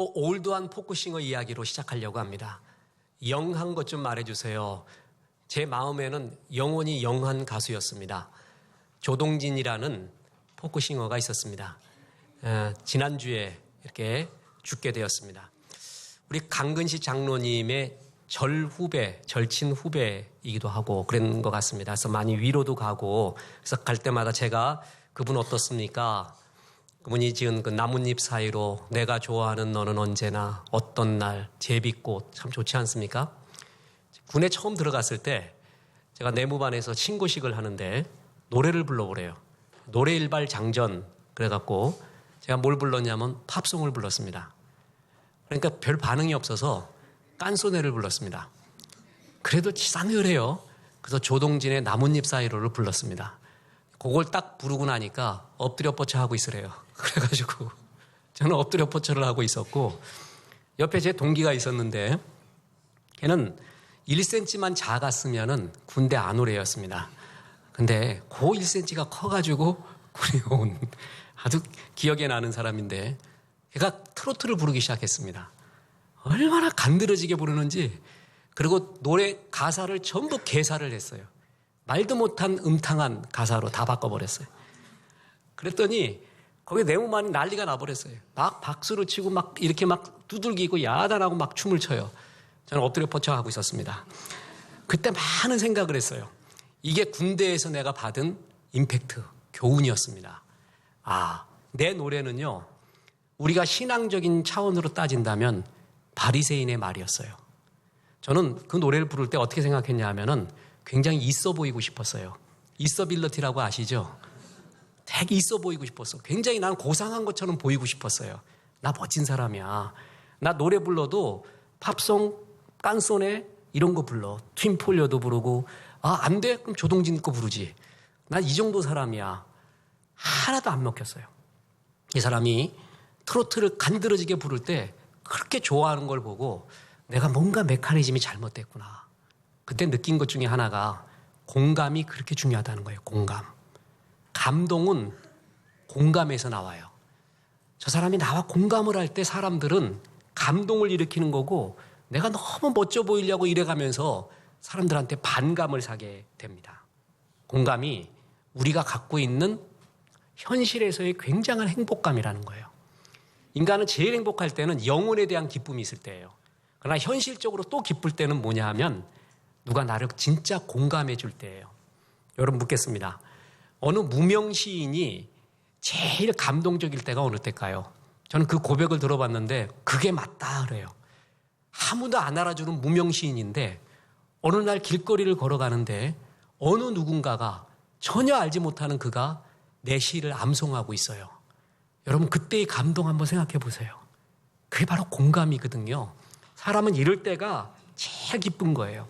또 올드한 포크싱어 이야기로 시작하려고 합니다. 영한 것 좀 말해주세요. 제 마음에는 영원히 영한 가수였습니다. 조동진이라는 포크싱어가 있었습니다. 지난주에 이렇게 죽게 되었습니다. 우리 강근시 장로님의 절친 후배이기도 하고 그런 것 같습니다. 그래서 많이 위로도 가고, 그래서 갈 때마다 제가 그분 어떻습니까? 그분이 지은 그 나뭇잎 사이로 내가 좋아하는 너는 언제나 어떤 날 제비꽃 참 좋지 않습니까? 군에 처음 들어갔을 때 제가 내무반에서 신고식을 하는데 노래를 불러보래요. 노래일발 장전 그래갖고 제가 뭘 불렀냐면 팝송을 불렀습니다. 그러니까 별 반응이 없어서 깐소네를 불렀습니다. 그래도 싸늘해요. 그래서 조동진의 나뭇잎 사이로를 불렀습니다. 그걸 딱 부르고 나니까 엎드려 뻗쳐 하고 있으래요. 그래가지고 저는 엎드려 뻗쳐를 하고 있었고, 옆에 제 동기가 있었는데 걔는 1cm만 작았으면은 군대 안 오래였습니다. 근데 그 1cm가 커가지고 군에 온 아주 기억에 나는 사람인데, 걔가 트로트를 부르기 시작했습니다. 얼마나 간드러지게 부르는지. 그리고 노래 가사를 전부 개사를 했어요. 말도 못한 음탕한 가사로 다 바꿔버렸어요. 그랬더니 거기 내무반이 난리가 나버렸어요. 막 박수를 치고 막 이렇게 막 두들기고 야단하고 막 춤을 춰요. 저는 엎드려 뻗쳐 하고 있었습니다. 그때 많은 생각을 했어요. 이게 군대에서 내가 받은 임팩트, 교훈이었습니다. 내 노래는요, 우리가 신앙적인 차원으로 따진다면 바리새인의 말이었어요. 저는 그 노래를 부를 때 어떻게 생각했냐 하면은 굉장히 있어 보이고 싶었어요. 있어빌리티라고 아시죠? 되게 있어 보이고 싶었어. 굉장히 나는 고상한 것처럼 보이고 싶었어요. 나 멋진 사람이야. 나 노래 불러도 팝송, 깐소네 이런 거 불러. 튠폴리오도 부르고, 안 돼? 그럼 조동진 거 부르지. 난 이 정도 사람이야. 하나도 안 먹혔어요. 이 사람이 트로트를 간드러지게 부를 때 그렇게 좋아하는 걸 보고 내가 뭔가 메커니즘이 잘못됐구나. 그때 느낀 것 중에 하나가 공감이 그렇게 중요하다는 거예요. 공감. 감동은 공감에서 나와요. 저 사람이 나와 공감을 할 때 사람들은 감동을 일으키는 거고, 내가 너무 멋져 보이려고 이래가면서 사람들한테 반감을 사게 됩니다. 공감이 우리가 갖고 있는 현실에서의 굉장한 행복감이라는 거예요. 인간은 제일 행복할 때는 영혼에 대한 기쁨이 있을 때예요. 그러나 현실적으로 또 기쁠 때는 뭐냐 하면 누가 나를 진짜 공감해 줄 때예요. 여러분 묻겠습니다. 어느 무명 시인이 제일 감동적일 때가 어느 때일까요? 저는 그 고백을 들어봤는데 그게 맞다 그래요. 아무도 안 알아주는 무명 시인인데 어느 날 길거리를 걸어가는데 어느 누군가가 전혀 알지 못하는 그가 내 시를 암송하고 있어요. 여러분 그때의 감동 한번 생각해 보세요. 그게 바로 공감이거든요. 사람은 이럴 때가 제일 기쁜 거예요.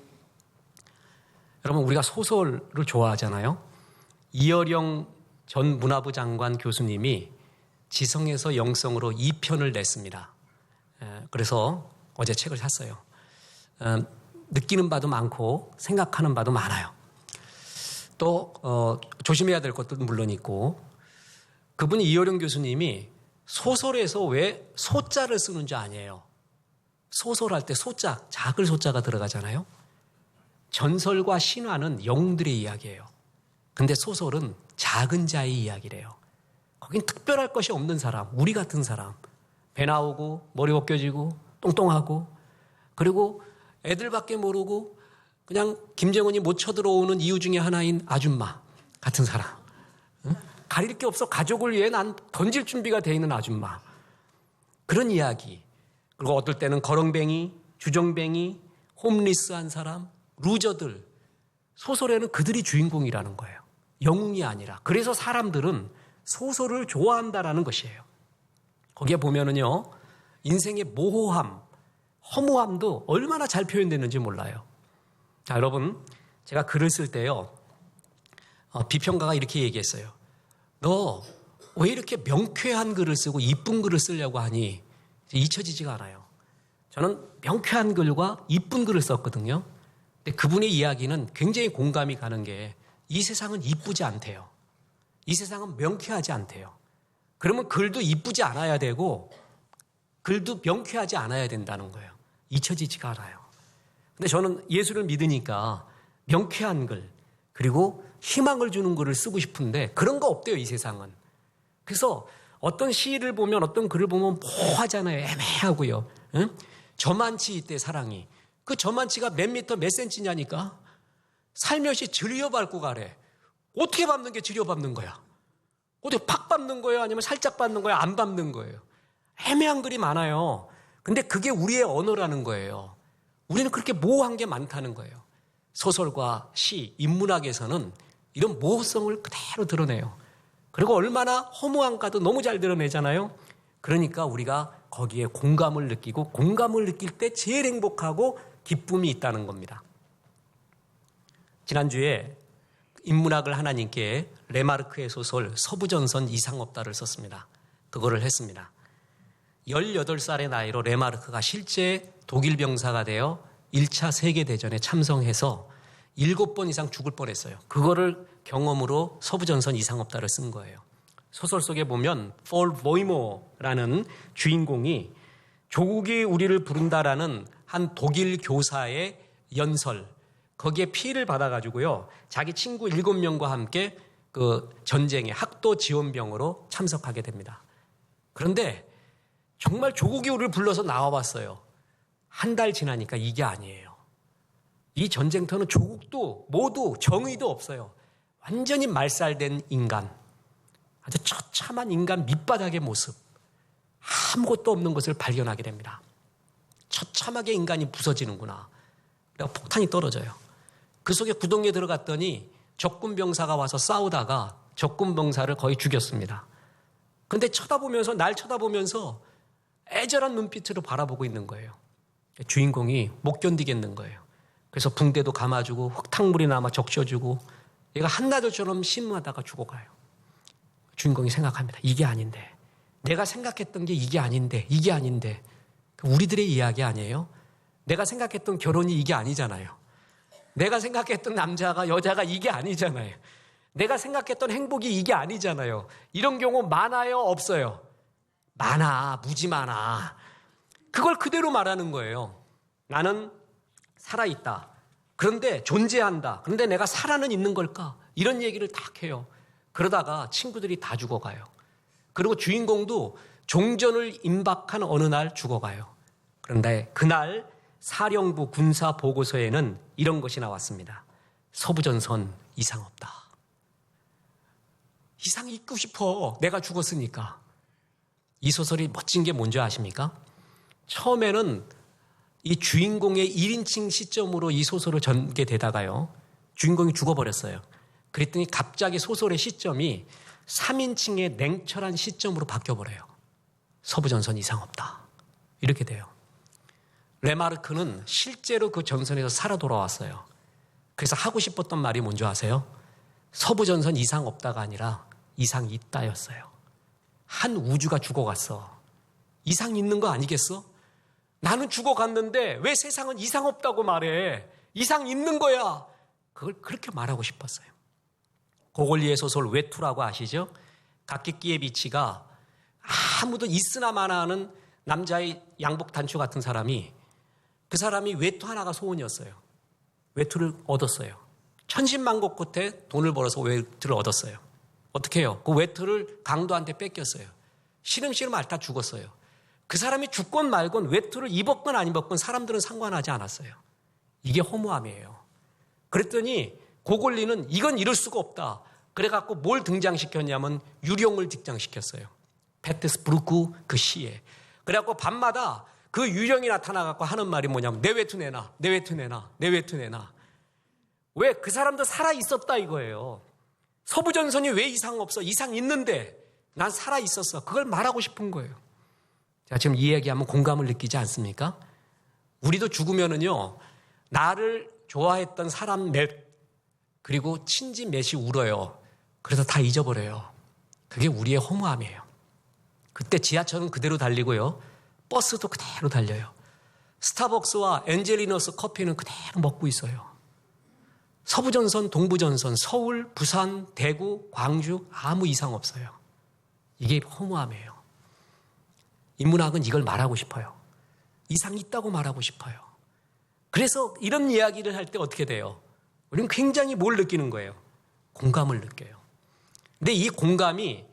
여러분 우리가 소설을 좋아하잖아요. 이어령 전 문화부 장관 교수님이 지성에서 영성으로 2편을 냈습니다. 그래서 어제 책을 샀어요. 느끼는 바도 많고 생각하는 바도 많아요. 또 조심해야 될 것도 물론 있고, 그분이 이어령 교수님이 소설에서 왜 소자를 쓰는 줄 아니에요. 소설할 때 소자, 작을 소자가 들어가잖아요. 전설과 신화는 영웅들의 이야기예요. 근데 소설은 작은 자의 이야기래요. 거긴 특별할 것이 없는 사람, 우리 같은 사람. 배 나오고 머리 벗겨지고 똥똥하고, 그리고 애들밖에 모르고 그냥 김정은이 못 쳐들어오는 이유 중에 하나인 아줌마 같은 사람. 응? 가릴 게 없어. 가족을 위해 난 던질 준비가 돼 있는 아줌마. 그런 이야기. 그리고 어떨 때는 거렁뱅이, 주정뱅이, 홈리스한 사람, 루저들. 소설에는 그들이 주인공이라는 거예요. 영웅이 아니라. 그래서 사람들은 소설을 좋아한다라는 것이에요. 거기에 보면은요, 인생의 모호함, 허무함도 얼마나 잘 표현됐는지 몰라요. 자, 여러분, 제가 글을 쓸 때요, 비평가가 이렇게 얘기했어요. 너 왜 이렇게 명쾌한 글을 쓰고 이쁜 글을 쓰려고 하니? 잊혀지지가 않아요. 저는 명쾌한 글과 이쁜 글을 썼거든요. 근데 그분의 이야기는 굉장히 공감이 가는 게, 이 세상은 이쁘지 않대요. 이 세상은 명쾌하지 않대요. 그러면 글도 이쁘지 않아야 되고 글도 명쾌하지 않아야 된다는 거예요. 잊혀지지가 않아요. 근데 저는 예수를 믿으니까 명쾌한 글, 그리고 희망을 주는 글을 쓰고 싶은데 그런 거 없대요, 이 세상은. 그래서 어떤 시를 보면, 어떤 글을 보면 모호하잖아요. 애매하고요. 응? 저만치 있대, 사랑이. 그 저만치가 몇 미터 몇 센치냐니까. 살며시 들여밟고 가래. 어떻게 밟는 게 들여밟는 거야? 어떻게 팍 밟는 거예요? 아니면 살짝 밟는 거예요? 안 밟는 거예요? 애매한 글이 많아요. 근데 그게 우리의 언어라는 거예요. 우리는 그렇게 모호한 게 많다는 거예요. 소설과 시, 인문학에서는 이런 모호성을 그대로 드러내요. 그리고 얼마나 허무한가도 너무 잘 드러내잖아요. 그러니까 우리가 거기에 공감을 느끼고, 공감을 느낄 때 제일 행복하고 기쁨이 있다는 겁니다. 지난주에 인문학을 하나님께 레마르크의 소설 서부전선 이상 없다를 썼습니다. 그거를 했습니다. 18살의 나이로 레마르크가 실제 독일 병사가 되어 1차 세계대전에 참성해서 7번 이상 죽을 뻔했어요. 그거를 경험으로 서부전선 이상 없다를 쓴 거예요. 소설 속에 보면 폴 보이모라는 주인공이 조국이 우리를 부른다라는 한 독일 교사의 연설, 거기에 피해를 받아가지고요, 자기 친구 7명과 함께 그 전쟁에 학도 지원병으로 참석하게 됩니다. 그런데 정말 조국이 우리를 불러서 나와봤어요. 한 달 지나니까 이게 아니에요. 이 전쟁터는 조국도 모두 정의도 없어요. 완전히 말살된 인간, 아주 처참한 인간 밑바닥의 모습, 아무것도 없는 것을 발견하게 됩니다. 처참하게 인간이 부서지는구나. 그래서 폭탄이 떨어져요. 그 속에 구덩이에 들어갔더니 적군 병사가 와서 싸우다가 적군 병사를 거의 죽였습니다. 그런데 쳐다보면서, 날 쳐다보면서 애절한 눈빛으로 바라보고 있는 거예요. 주인공이 못 견디겠는 거예요. 그래서 붕대도 감아주고 흙탕물이 남아 적셔주고, 얘가 한나절처럼 신음하다가 죽어가요. 주인공이 생각합니다. 이게 아닌데, 내가 생각했던 게 이게 아닌데, 이게 아닌데. 우리들의 이야기 아니에요? 내가 생각했던 결혼이 이게 아니잖아요. 내가 생각했던 남자가, 여자가 이게 아니잖아요. 내가 생각했던 행복이 이게 아니잖아요. 이런 경우 많아요, 없어요? 많아, 무지 많아. 그걸 그대로 말하는 거예요. 나는 살아있다. 그런데 존재한다. 그런데 내가 살아는 있는 걸까? 이런 얘기를 딱 해요. 그러다가 친구들이 다 죽어가요. 그리고 주인공도 종전을 임박한 어느 날 죽어가요. 그런데 그날 사령부 군사 보고서에는 이런 것이 나왔습니다. 서부전선 이상 없다. 이상 있고 싶어. 내가 죽었으니까. 이 소설이 멋진 게 뭔지 아십니까? 처음에는 이 주인공의 1인칭 시점으로 이 소설을 전개되다가요, 주인공이 죽어버렸어요. 그랬더니 갑자기 소설의 시점이 3인칭의 냉철한 시점으로 바뀌어버려요. 서부전선 이상 없다. 이렇게 돼요. 레마르크는 실제로 그 전선에서 살아 돌아왔어요. 그래서 하고 싶었던 말이 뭔지 아세요? 서부전선 이상 없다가 아니라 이상 있다였어요. 한 우주가 죽어갔어. 이상 있는 거 아니겠어? 나는 죽어갔는데 왜 세상은 이상 없다고 말해? 이상 있는 거야. 그걸 그렇게 말하고 싶었어요. 고골리의 소설 외투라고 아시죠? 각기끼의 비치가 아무도 있으나 마나 하는 남자의 양복 단추 같은 사람이, 그 사람이 외투 하나가 소원이었어요. 외투를 얻었어요. 천신만고 끝에 돈을 벌어서 외투를 얻었어요. 어떻게 해요? 그 외투를 강도한테 뺏겼어요. 시름시름 앓다 죽었어요. 그 사람이 죽건 말건 외투를 입었건 안 입었건 사람들은 상관하지 않았어요. 이게 허무함이에요. 그랬더니 고골리는 이건 이럴 수가 없다. 그래갖고 뭘 등장시켰냐면 유령을 등장시켰어요. 페테스부르크 그 시에. 그래갖고 밤마다 그 유령이 나타나갖고 하는 말이 뭐냐면 내 외투 내놔, 내 외투 내놔, 내 외투 내놔. 왜? 그 사람도 살아있었다 이거예요. 서부전선이 왜 이상 없어? 이상 있는데 난 살아있었어. 그걸 말하고 싶은 거예요. 자, 지금 이 얘기하면 공감을 느끼지 않습니까? 우리도 죽으면은요, 나를 좋아했던 사람 몇, 그리고 친지 몇이 울어요. 그래서 다 잊어버려요. 그게 우리의 허무함이에요. 그때 지하철은 그대로 달리고요, 버스도 그대로 달려요. 스타벅스와 엔젤리너스 커피는 그대로 먹고 있어요. 서부전선, 동부전선, 서울, 부산, 대구, 광주 아무 이상 없어요. 이게 허무함이에요. 인문학은 이걸 말하고 싶어요. 이상이 있다고 말하고 싶어요. 그래서 이런 이야기를 할 때 어떻게 돼요? 우리는 굉장히 뭘 느끼는 거예요? 공감을 느껴요. 근데 이 공감이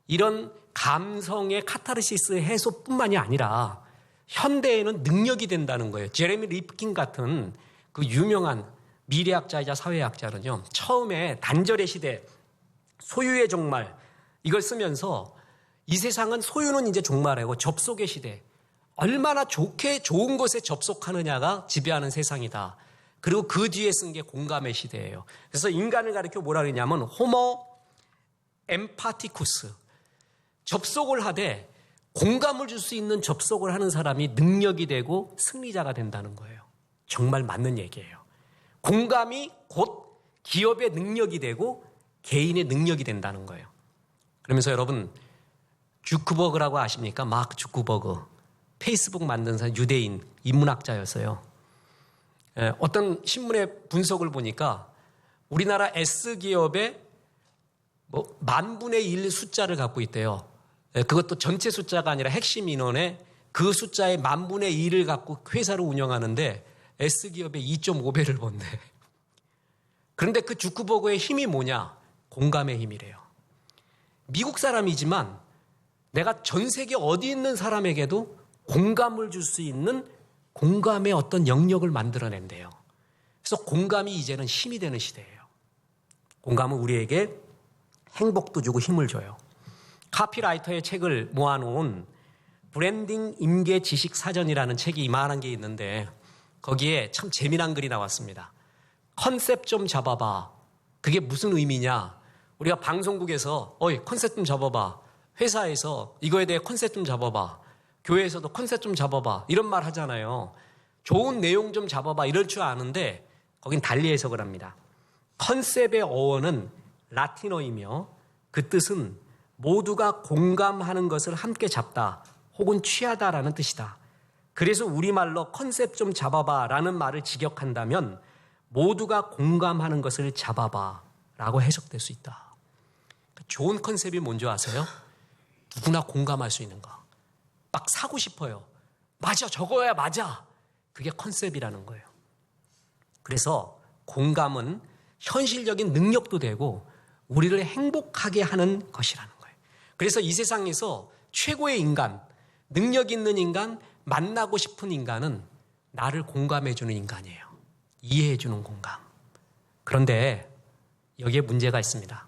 이런 감성의 카타르시스 해소뿐만이 아니라 현대에는 능력이 된다는 거예요. 제레미 리프킨 같은 그 유명한 미래학자이자 사회학자는요, 처음에 단절의 시대, 소유의 종말, 이걸 쓰면서 이 세상은 소유는 이제 종말이고 접속의 시대, 얼마나 좋은 곳에 접속하느냐가 지배하는 세상이다. 그리고 그 뒤에 쓴 게 공감의 시대예요. 그래서 인간을 가리켜 뭐라 그러냐면 호모 엠파티쿠스, 접속을 하되 공감을 줄 수 있는 접속을 하는 사람이 능력이 되고 승리자가 된다는 거예요. 정말 맞는 얘기예요. 공감이 곧 기업의 능력이 되고 개인의 능력이 된다는 거예요. 그러면서 여러분, 주크버그라고 아십니까? 마크 주크버그. 페이스북 만든 사람, 유대인 인문학자였어요. 어떤 신문의 분석을 보니까 우리나라 S기업의 10,000분의 1 숫자를 갖고 있대요. 그것도 전체 숫자가 아니라 핵심 인원의 그 숫자의 10,000분의 1을 갖고 회사를 운영하는데 S기업의 2.5배를 번대. 그런데 그 주크버그의 힘이 뭐냐? 공감의 힘이래요. 미국 사람이지만 내가 전 세계 어디 있는 사람에게도 공감을 줄 수 있는 공감의 어떤 영역을 만들어낸대요. 그래서 공감이 이제는 힘이 되는 시대예요. 공감은 우리에게 행복도 주고 힘을 줘요. 카피라이터의 책을 모아놓은 브랜딩 임계 지식 사전이라는 책이 이만한 게 있는데 거기에 참 재미난 글이 나왔습니다. 컨셉 좀 잡아봐. 그게 무슨 의미냐? 우리가 방송국에서 컨셉 좀 잡아봐. 회사에서 이거에 대해 컨셉 좀 잡아봐. 교회에서도 컨셉 좀 잡아봐. 이런 말 하잖아요. 좋은 내용 좀 잡아봐. 이럴 줄 아는데 거긴 달리 해석을 합니다. 컨셉의 어원은 라틴어이며 그 뜻은 모두가 공감하는 것을 함께 잡다 혹은 취하다라는 뜻이다. 그래서 우리말로 컨셉 좀 잡아봐 라는 말을 직역한다면 모두가 공감하는 것을 잡아봐 라고 해석될 수 있다. 좋은 컨셉이 뭔지 아세요? 누구나 공감할 수 있는 거. 막 사고 싶어요. 맞아, 저거야, 맞아. 그게 컨셉이라는 거예요. 그래서 공감은 현실적인 능력도 되고 우리를 행복하게 하는 것이라는 거예요. 그래서 이 세상에서 최고의 인간, 능력 있는 인간, 만나고 싶은 인간은 나를 공감해주는 인간이에요. 이해해주는 공감. 그런데 여기에 문제가 있습니다.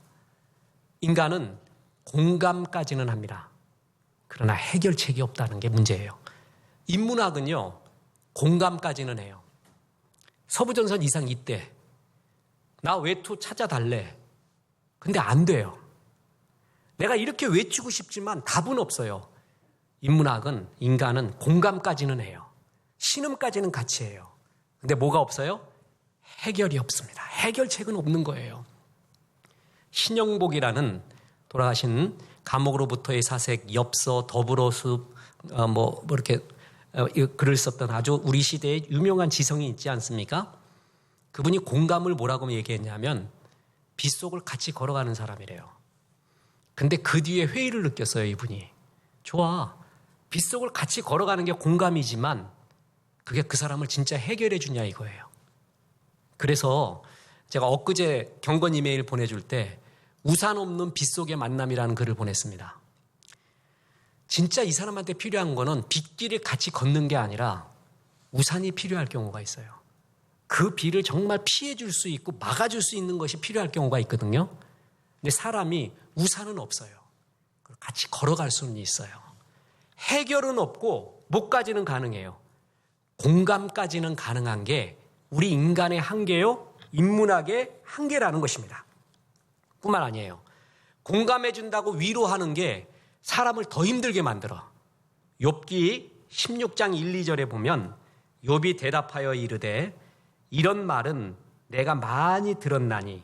인간은 공감까지는 합니다. 그러나 해결책이 없다는 게 문제예요. 인문학은요, 공감까지는 해요. 서부전선 이상 이때 나 외투 찾아달래. 근데 안 돼요. 내가 이렇게 외치고 싶지만 답은 없어요. 인간은 공감까지는 해요. 신음까지는 같이 해요. 근데 뭐가 없어요? 해결이 없습니다. 해결책은 없는 거예요. 신영복이라는 돌아가신 감옥으로부터의 사색, 엽서, 더불어숲, 이렇게 글을 썼던 아주 우리 시대에 유명한 지성이 있지 않습니까? 그분이 공감을 뭐라고 얘기했냐면 빗속을 같이 걸어가는 사람이래요. 근데 그 뒤에 회의를 느꼈어요, 이분이. 좋아. 빗속을 같이 걸어가는 게 공감이지만 그게 그 사람을 진짜 해결해 주냐 이거예요. 그래서 제가 엊그제 경건 이메일 보내줄 때 우산 없는 빗속의 만남이라는 글을 보냈습니다. 진짜 이 사람한테 필요한 거는 빗길을 같이 걷는 게 아니라 우산이 필요할 경우가 있어요. 그 비를 정말 피해 줄 수 있고 막아줄 수 있는 것이 필요할 경우가 있거든요. 근데 사람이 우산은 없어요. 같이 걸어갈 수는 있어요. 해결은 없고 뭐까지는 가능해요. 공감까지는 가능한 게 우리 인간의 한계요, 인문학의 한계라는 것입니다. 뿐만 아니에요. 공감해 준다고 위로하는 게 사람을 더 힘들게 만들어. 욥기 16장 1, 2절에 보면 욥이 대답하여 이르되 이런 말은 내가 많이 들었나니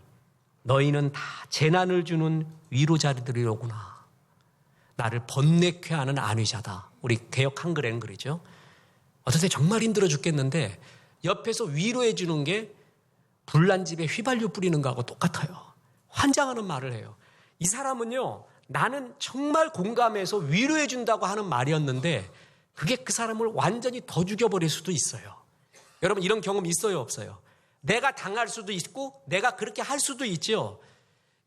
너희는 다 재난을 주는 위로자들이로구나. 나를 번뇌케 하는 안위자다. 우리 개역 한글에는 그러죠. 어떨 때 정말 힘들어 죽겠는데 옆에서 위로해 주는 게 불난 집에 휘발유 뿌리는 거하고 똑같아요. 환장하는 말을 해요. 이 사람은요, 나는 정말 공감해서 위로해 준다고 하는 말이었는데 그게 그 사람을 완전히 더 죽여버릴 수도 있어요. 여러분 이런 경험 있어요, 없어요? 내가 당할 수도 있고 내가 그렇게 할 수도 있죠.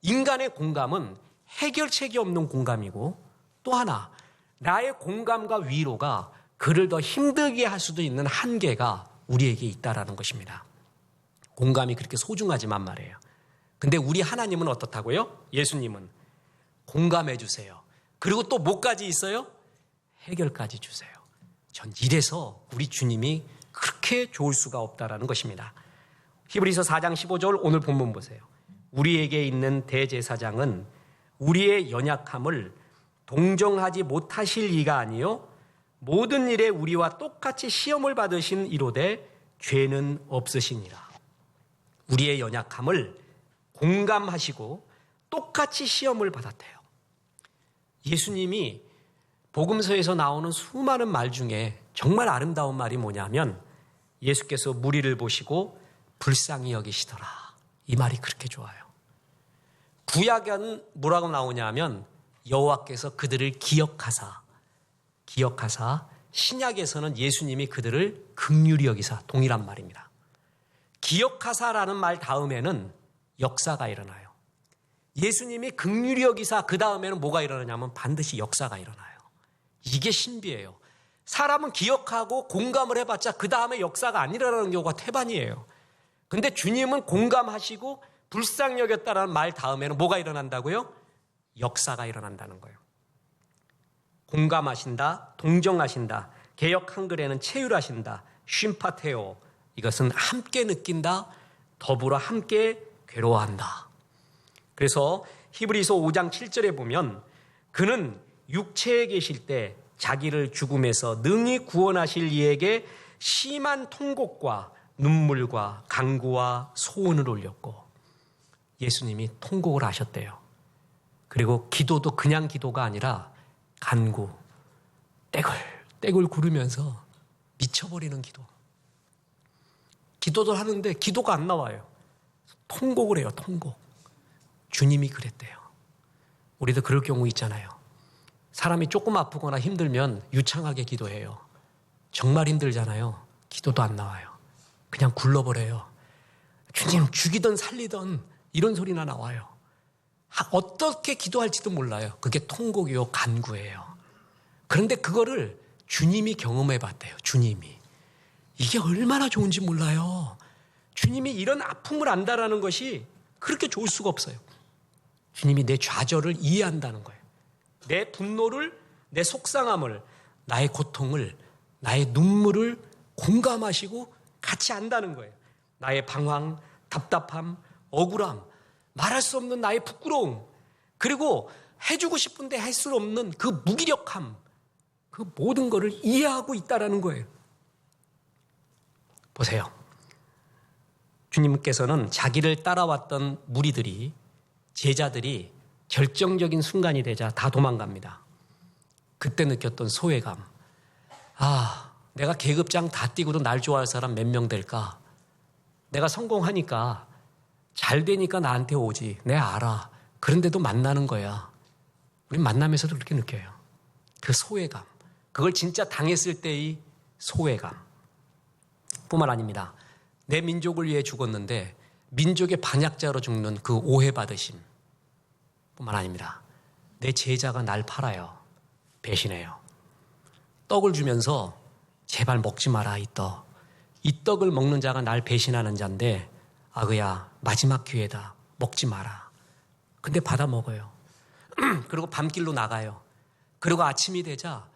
인간의 공감은 해결책이 없는 공감이고 또 하나 나의 공감과 위로가 그를 더 힘들게 할 수도 있는 한계가 우리에게 있다라는 것입니다. 공감이 그렇게 소중하지만 말이에요. 근데 우리 하나님은 어떻다고요? 예수님은 공감해 주세요. 그리고 또 뭐까지 있어요? 해결까지 주세요. 전 이래서 우리 주님이 그렇게 좋을 수가 없다라는 것입니다. 히브리서 4장 15절 오늘 본문 보세요. 우리에게 있는 대제사장은 우리의 연약함을 동정하지 못하실 이가 아니요 모든 일에 우리와 똑같이 시험을 받으신 이로되 죄는 없으시니라. 우리의 연약함을 공감하시고 똑같이 시험을 받았대요. 예수님이 복음서에서 나오는 수많은 말 중에 정말 아름다운 말이 뭐냐면 예수께서 무리를 보시고 불쌍히 여기시더라. 이 말이 그렇게 좋아요. 구약은 뭐라고 나오냐면 여호와께서 그들을 기억하사 신약에서는 예수님이 그들을 긍휼히 여기사 동일한 말입니다. 기억하사라는 말 다음에는 역사가 일어나요. 예수님이 긍휼히 여기사 그 다음에는 뭐가 일어나냐면 반드시 역사가 일어나요. 이게 신비예요. 사람은 기억하고 공감을 해봤자 그 다음에 역사가 안 일어나는 경우가 태반이에요. 근데 주님은 공감하시고 불쌍히 여겼다라는 말 다음에는 뭐가 일어난다고요? 역사가 일어난다는 거예요. 공감하신다, 동정하신다, 개역 한글에는 체휼하신다, 쉼파테오 이것은 함께 느낀다, 더불어 함께 괴로워한다. 그래서 히브리서 5장 7절에 보면 그는 육체에 계실 때 자기를 죽음에서 능히 구원하실 이에게 심한 통곡과 눈물과 간구와 소원을 올렸고 예수님이 통곡을 하셨대요. 그리고 기도도 그냥 기도가 아니라 간구, 떼굴떼굴 구르면서 미쳐버리는 기도. 기도도 하는데 기도가 안 나와요. 통곡을 해요, 통곡. 주님이 그랬대요. 우리도 그럴 경우 있잖아요. 사람이 조금 아프거나 힘들면 유창하게 기도해요. 정말 힘들잖아요. 기도도 안 나와요. 그냥 굴러버려요. 주님 죽이든 살리든 이런 소리나 나와요. 어떻게 기도할지도 몰라요. 그게 통곡이요, 간구예요. 그런데 그거를 주님이 경험해 봤대요. 주님이. 이게 얼마나 좋은지 몰라요. 주님이 이런 아픔을 안다라는 것이 그렇게 좋을 수가 없어요. 주님이 내 좌절을 이해한다는 거예요. 내 분노를, 내 속상함을, 나의 고통을, 나의 눈물을 공감하시고 같이 안다는 거예요. 나의 방황, 답답함, 억울함, 말할 수 없는 나의 부끄러움, 그리고 해주고 싶은데 할 수 없는 그 무기력함, 그 모든 것을 이해하고 있다는 거예요. 보세요. 주님께서는 자기를 따라왔던 무리들이, 제자들이 결정적인 순간이 되자 다 도망갑니다. 그때 느꼈던 소외감. 아, 내가 계급장 다 띄고도 날 좋아할 사람 몇 명 될까? 내가 성공하니까 잘 되니까 나한테 오지. 내가 알아. 그런데도 만나는 거야. 우리 만나면서도 그렇게 느껴요. 그 소외감. 그걸 진짜 당했을 때의 소외감. 뿐만 아닙니다. 내 민족을 위해 죽었는데 민족의 반역자로 죽는 그 오해받으심. 뿐만 아닙니다. 내 제자가 날 팔아요. 배신해요. 떡을 주면서 제발 먹지 마라 이 떡. 이 떡을 먹는 자가 날 배신하는 자인데 아그야 마지막 기회다. 먹지 마라. 근데 받아 먹어요. 그리고 밤길로 나가요. 그리고 아침이 되자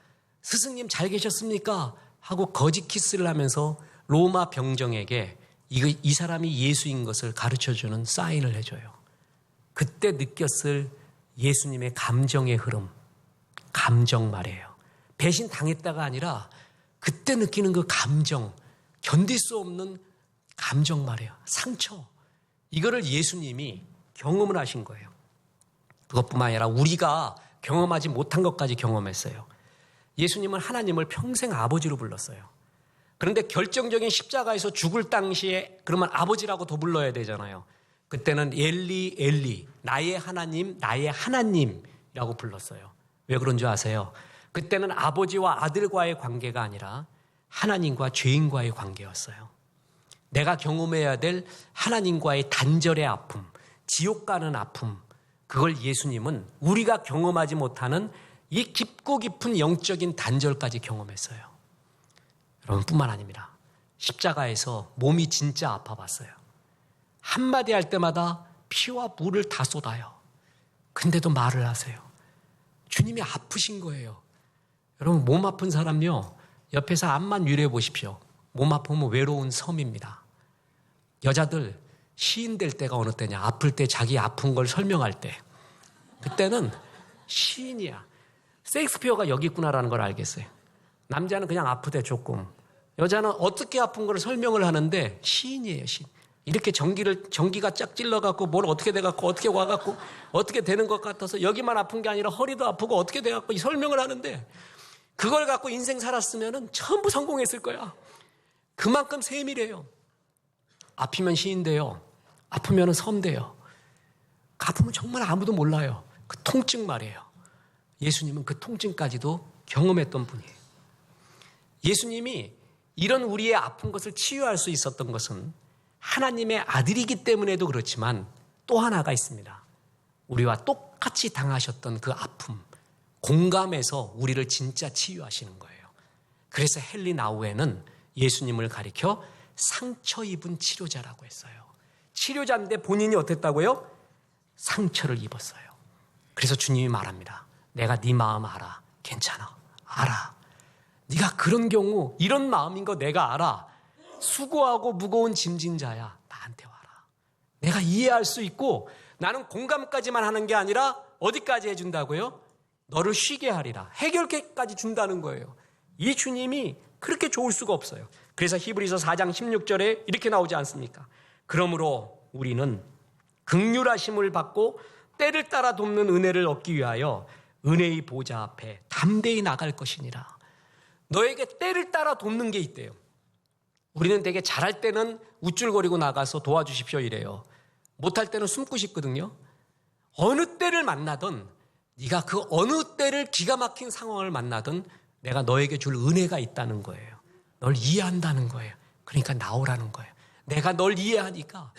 스승님 잘 계셨습니까? 하고 거짓 키스를 하면서 로마 병정에게 이 사람이 예수인 것을 가르쳐주는 사인을 해줘요. 그때 느꼈을 예수님의 감정의 흐름, 감정 말이에요. 배신 당했다가 아니라 그때 느끼는 그 감정, 견딜 수 없는 감정 말이에요. 상처. 이거를 예수님이 경험을 하신 거예요. 그것뿐만 아니라 우리가 경험하지 못한 것까지 경험했어요. 예수님은 하나님을 평생 아버지로 불렀어요. 그런데 결정적인 십자가에서 죽을 당시에 그러면 아버지라고 더 불러야 되잖아요. 그때는 엘리 엘리 나의 하나님 아버지라고 불렀어요. 왜 그런 줄 아세요? 그때는 아버지와 아들과의 관계가 아니라 하나님과 죄인과의 관계였어요. 내가 경험해야 될 하나님과의 단절의 아픔, 지옥 가는 아픔, 그걸 예수님은 우리가 경험하지 못하는 이 깊고 깊은 영적인 단절까지 경험했어요. 여러분 뿐만 아닙니다. 십자가에서 몸이 진짜 아파봤어요. 한마디 할 때마다 피와 물을 다 쏟아요. 근데도 말을 하세요. 주님이 아프신 거예요. 여러분 몸 아픈 사람요, 옆에서 앞만 유래해 보십시오. 몸 아프면 외로운 섬입니다. 여자들 시인 될 때가 어느 때냐? 아플 때 자기 아픈 걸 설명할 때. 그때는 시인이야. 셰익스피어가 여기 있구나라는 걸 알겠어요. 남자는 그냥 아프대 조금. 여자는 어떻게 아픈 걸 설명을 하는데 시인이에요, 시인. 이렇게 전기가 쫙 찔러갖고 뭘 어떻게 돼갖고 어떻게 와갖고 어떻게 되는 것 같아서 여기만 아픈 게 아니라 허리도 아프고 어떻게 돼갖고 이 설명을 하는데 그걸 갖고 인생 살았으면은 전부 성공했을 거야. 그만큼 세밀해요. 아프면 시인 돼요. 아프면 섬 돼요. 아프면 정말 아무도 몰라요. 그 통증 말이에요. 예수님은 그 통증까지도 경험했던 분이에요. 예수님이 이런 우리의 아픈 것을 치유할 수 있었던 것은 하나님의 아들이기 때문에도 그렇지만 또 하나가 있습니다. 우리와 똑같이 당하셨던 그 아픔, 공감해서 우리를 진짜 치유하시는 거예요. 그래서 헨리 나우에는 예수님을 가리켜 상처 입은 치료자라고 했어요. 치료자인데 본인이 어땠다고요? 상처를 입었어요. 그래서 주님이 말합니다. 내가 네 마음 알아. 괜찮아. 알아. 네가 그런 경우 이런 마음인 거 내가 알아. 수고하고 무거운 짐진 자야. 나한테 와라. 내가 이해할 수 있고 나는 공감까지만 하는 게 아니라 어디까지 해준다고요? 너를 쉬게 하리라. 해결책까지 준다는 거예요. 이 주님이 그렇게 좋을 수가 없어요. 그래서 히브리서 4장 16절에 이렇게 나오지 않습니까? 그러므로 우리는 긍휼하심을 받고 때를 따라 돕는 은혜를 얻기 위하여 은혜의 보좌 앞에 담대히 나갈 것이니라. 너에게 때를 따라 돕는 게 있대요. 우리는 되게 잘할 때는 우쭐거리고 나가서 도와주십시오 이래요. 못할 때는 숨고 싶거든요. 어느 때를 만나든 네가 그 어느 때를 기가 막힌 상황을 만나든 내가 너에게 줄 은혜가 있다는 거예요. 널 이해한다는 거예요. 그러니까 나오라는 거예요. 내가 널 이해하니까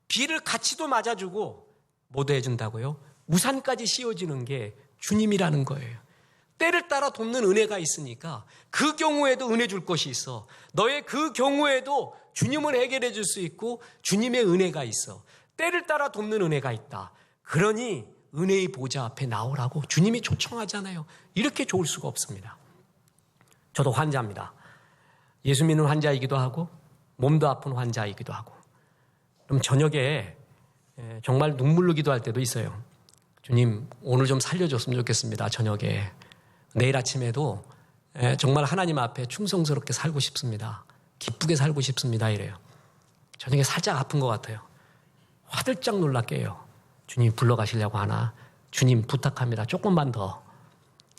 비를 같이도 맞아주고 못 해준다고요? 우산까지 씌워주는 게 주님이라는 거예요. 때를 따라 돕는 은혜가 있으니까 그 경우에도 은혜 줄 것이 있어. 너의 그 경우에도 주님을 해결해 줄 수 있고 주님의 은혜가 있어. 때를 따라 돕는 은혜가 있다. 그러니 은혜의 보좌 앞에 나오라고 주님이 초청하잖아요. 이렇게 좋을 수가 없습니다. 저도 환자입니다. 예수 믿는 환자이기도 하고 몸도 아픈 환자이기도 하고 그럼 저녁에 정말 눈물로 기도할 때도 있어요. 주님 오늘 좀 살려줬으면 좋겠습니다. 저녁에 내일 아침에도 정말 하나님 앞에 충성스럽게 살고 싶습니다. 기쁘게 살고 싶습니다. 이래요. 저녁에 살짝 아픈 것 같아요. 화들짝 놀라 깨요. 주님 불러가시려고 하나? 주님 부탁합니다. 조금만 더.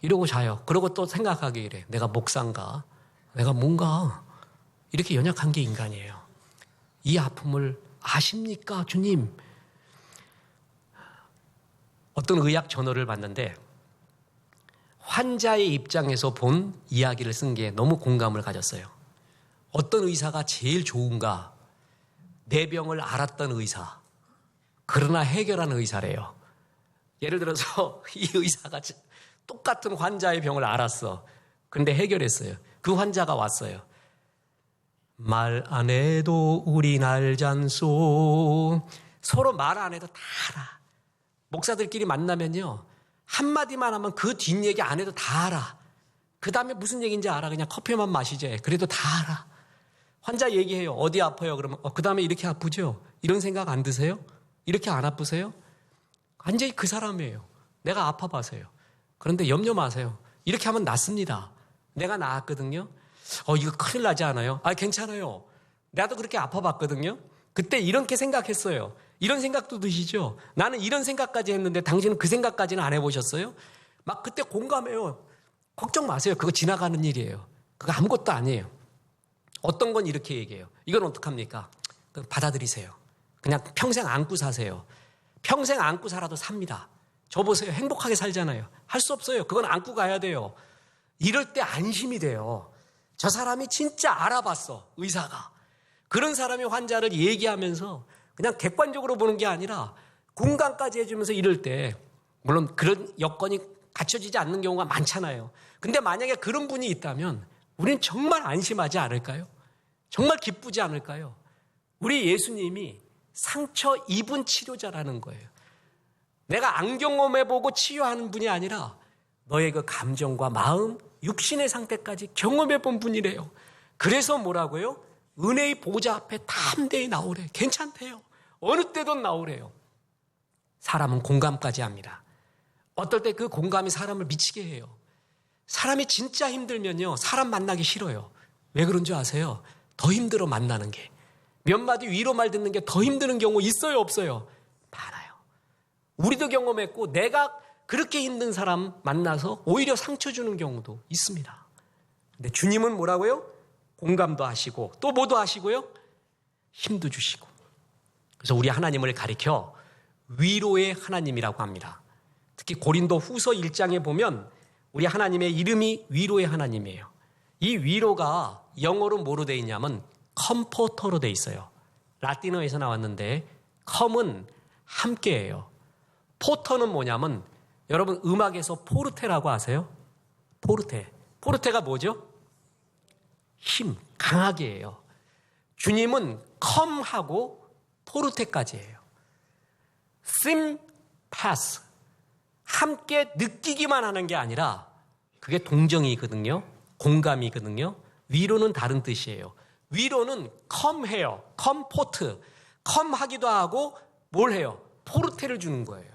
이러고 자요. 그러고 또 생각하기 이래. 내가 목사인가? 내가 뭔가 이렇게 연약한 게 인간이에요. 이 아픔을 아십니까? 주님. 어떤 의학 저널을 봤는데 환자의 입장에서 본 이야기를 쓴 게 너무 공감을 가졌어요. 어떤 의사가 제일 좋은가? 내 병을 알았던 의사. 그러나 해결한 의사래요. 예를 들어서 이 의사가 똑같은 환자의 병을 알았어. 근데 해결했어요. 그 환자가 왔어요. 말 안 해도 우린 알잖소. 서로 말 안 해도 다 알아. 목사들끼리 만나면요. 한마디만 하면 그 뒷얘기 안 해도 다 알아. 그 다음에 무슨 얘기인지 알아. 그냥 커피만 마시지. 그래도 다 알아. 환자 얘기해요. 어디 아파요? 그러면 그 다음에 이렇게 아프죠? 이런 생각 안 드세요? 이렇게 안 아프세요? 완전히 그 사람이에요. 내가 아파봐서요. 그런데 염려 마세요. 이렇게 하면 낫습니다. 내가 나았거든요. 이거 큰일 나지 않아요? 괜찮아요. 나도 그렇게 아파봤거든요. 그때 이렇게 생각했어요. 이런 생각도 드시죠? 나는 이런 생각까지 했는데 당신은 그 생각까지는 안 해보셨어요? 막 그때 공감해요. 걱정 마세요. 그거 지나가는 일이에요. 그거 아무것도 아니에요. 어떤 건 이렇게 얘기해요. 이건 어떡합니까? 받아들이세요. 그냥 평생 안고 사세요. 평생 안고 살아도 삽니다. 저 보세요. 행복하게 살잖아요. 할 수 없어요. 그건 안고 가야 돼요. 이럴 때 안심이 돼요. 저 사람이 진짜 알아봤어, 의사가. 그런 사람이 환자를 얘기하면서 그냥 객관적으로 보는 게 아니라 공감까지 해주면서 이럴 때, 물론 그런 여건이 갖춰지지 않는 경우가 많잖아요. 근데 만약에 그런 분이 있다면 우리는 정말 안심하지 않을까요? 정말 기쁘지 않을까요? 우리 예수님이 상처 입은 치료자라는 거예요. 내가 안 경험해보고 치유하는 분이 아니라 너의 그 감정과 마음, 육신의 상태까지 경험해본 분이래요. 그래서 뭐라고요? 은혜의 보좌 앞에 담대히 나오래. 괜찮대요. 어느 때도 나오래요. 사람은 공감까지 합니다. 어떨 때 그 공감이 사람을 미치게 해요. 사람이 진짜 힘들면요, 사람 만나기 싫어요. 왜 그런 줄 아세요? 더 힘들어, 만나는 게. 몇 마디 위로 말 듣는 게 더 힘드는 경우 있어요, 없어요? 많아요. 우리도 경험했고, 내가 그렇게 힘든 사람 만나서 오히려 상처 주는 경우도 있습니다. 근데 주님은 뭐라고요? 공감도 하시고 또 뭐도 하시고요? 힘도 주시고. 그래서 우리 하나님을 가리켜 위로의 하나님이라고 합니다. 특히 고린도 후서 1장에 보면 우리 하나님의 이름이 위로의 하나님이에요. 이 위로가 영어로 뭐로 되어 있냐면 컴포터로 되어 있어요. 라틴어에서 나왔는데 컴은 함께예요. 포터는 뭐냐면 여러분 음악에서 포르테라고 아세요? 포르테가 뭐죠? 힘, 강하게 해요. 주님은 컴하고 포르테까지예요. 심파스, 함께 느끼기만 하는 게 아니라 그게 동정이거든요. 공감이거든요. 위로는 다른 뜻이에요. 위로는 컴해요. 컴포트. 컴하기도 하고 뭘 해요? 포르테를 주는 거예요.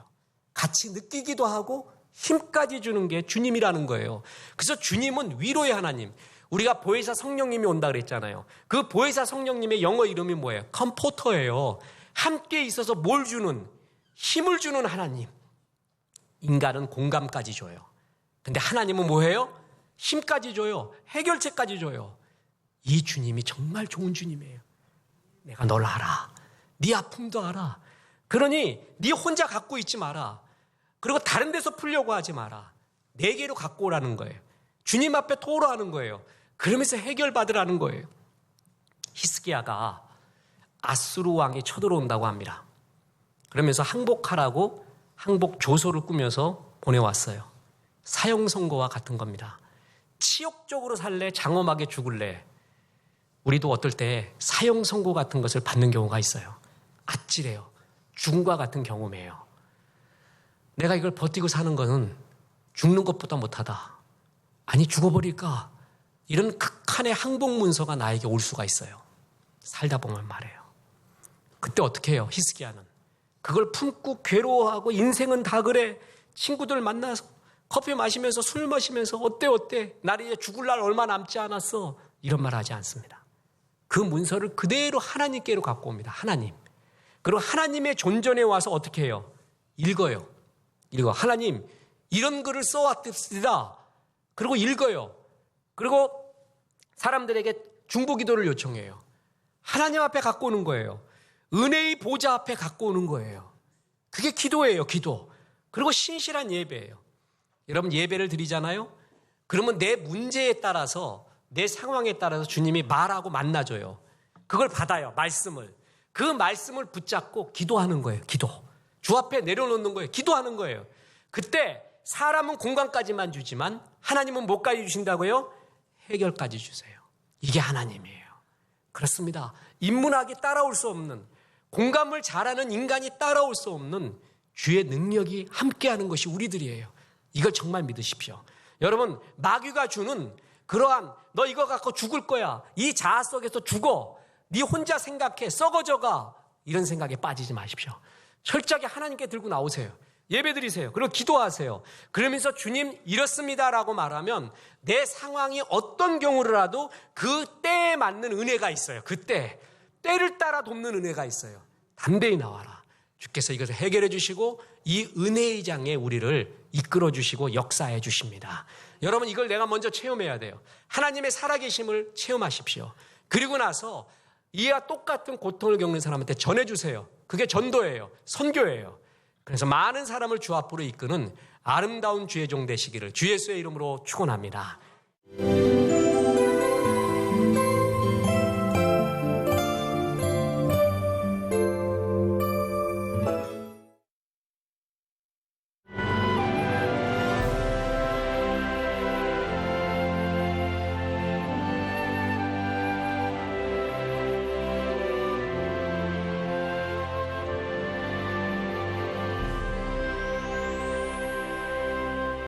같이 느끼기도 하고 힘까지 주는 게 주님이라는 거예요. 그래서 주님은 위로의 하나님. 우리가 보혜사 성령님이 온다 그랬잖아요. 그 보혜사 성령님의 영어 이름이 뭐예요? 컴포터예요. 함께 있어서 뭘 주는? 힘을 주는 하나님. 인간은 공감까지 줘요. 근데 하나님은 뭐예요? 힘까지 줘요. 해결책까지 줘요. 이 주님이 정말 좋은 주님이에요. 내가 널 알아. 네 아픔도 알아. 그러니 네 혼자 갖고 있지 마라. 그리고 다른 데서 풀려고 하지 마라. 내게로 갖고 오라는 거예요. 주님 앞에 토로하는 거예요. 그러면서 해결받으라는 거예요. 히스기야가 아수르 왕이 쳐들어온다고 합니다. 그러면서 항복하라고 항복 조서를 꾸며서 보내왔어요. 사형 선고와 같은 겁니다. 치욕적으로 살래? 장엄하게 죽을래? 우리도 어떨 때 사형 선고 같은 것을 받는 경우가 있어요. 아찔해요. 죽음과 같은 경험이에요. 내가 이걸 버티고 사는 것은 죽는 것보다 못하다. 아니 죽어버릴까? 이런 극한의 항복 문서가 나에게 올 수가 있어요. 살다 보면 말이에요. 그때 어떻게 해요? 히스기야는 그걸 품고 괴로워하고 인생은 다 그래. 친구들 만나서 커피 마시면서 술 마시면서 어때? 나를 이제 죽을 날 얼마 남지 않았어. 이런 말 하지 않습니다. 그 문서를 그대로 하나님께로 갖고 옵니다. 하나님. 그리고 하나님의 존전에 와서 어떻게 해요? 읽어요. 하나님 이런 글을 써왔습니다. 그리고 읽어요. 그리고 사람들에게 중보기도를 요청해요. 하나님 앞에 갖고 오는 거예요. 은혜의 보좌 앞에 갖고 오는 거예요. 그게 기도예요. 기도. 그리고 신실한 예배예요. 여러분 예배를 드리잖아요. 그러면 내 문제에 따라서 내 상황에 따라서 주님이 말하고 만나줘요. 그걸 받아요. 말씀을. 그 말씀을 붙잡고 기도하는 거예요. 기도. 주 앞에 내려놓는 거예요. 기도하는 거예요. 그때 사람은 공간까지만 주지만 하나님은 뭐까지 주신다고요? 해결까지 주세요. 이게 하나님이에요. 그렇습니다. 인문학이 따라올 수 없는, 공감을 잘하는 인간이 따라올 수 없는 주의 능력이 함께하는 것이 우리들이에요. 이걸 정말 믿으십시오. 여러분 마귀가 주는 그러한 너 이거 갖고 죽을 거야. 이 자아 속에서 죽어. 네 혼자 생각해. 썩어져가. 이런 생각에 빠지지 마십시오. 철저하게 하나님께 들고 나오세요. 예배드리세요. 그리고 기도하세요. 그러면서 주님 이렇습니다라고 말하면 내 상황이 어떤 경우라도 그 때에 맞는 은혜가 있어요. 그때 때를 따라 돕는 은혜가 있어요. 담대히 나와라. 주께서 이것을 해결해 주시고 이 은혜의 장에 우리를 이끌어 주시고 역사해 주십니다. 여러분 이걸 내가 먼저 체험해야 돼요. 하나님의 살아계심을 체험하십시오. 그리고 나서 이와 똑같은 고통을 겪는 사람한테 전해주세요. 그게 전도예요. 선교예요. 그래서 많은 사람을 주 앞으로 이끄는 아름다운 주의 종 되시기를 주 예수의 이름으로 축원합니다.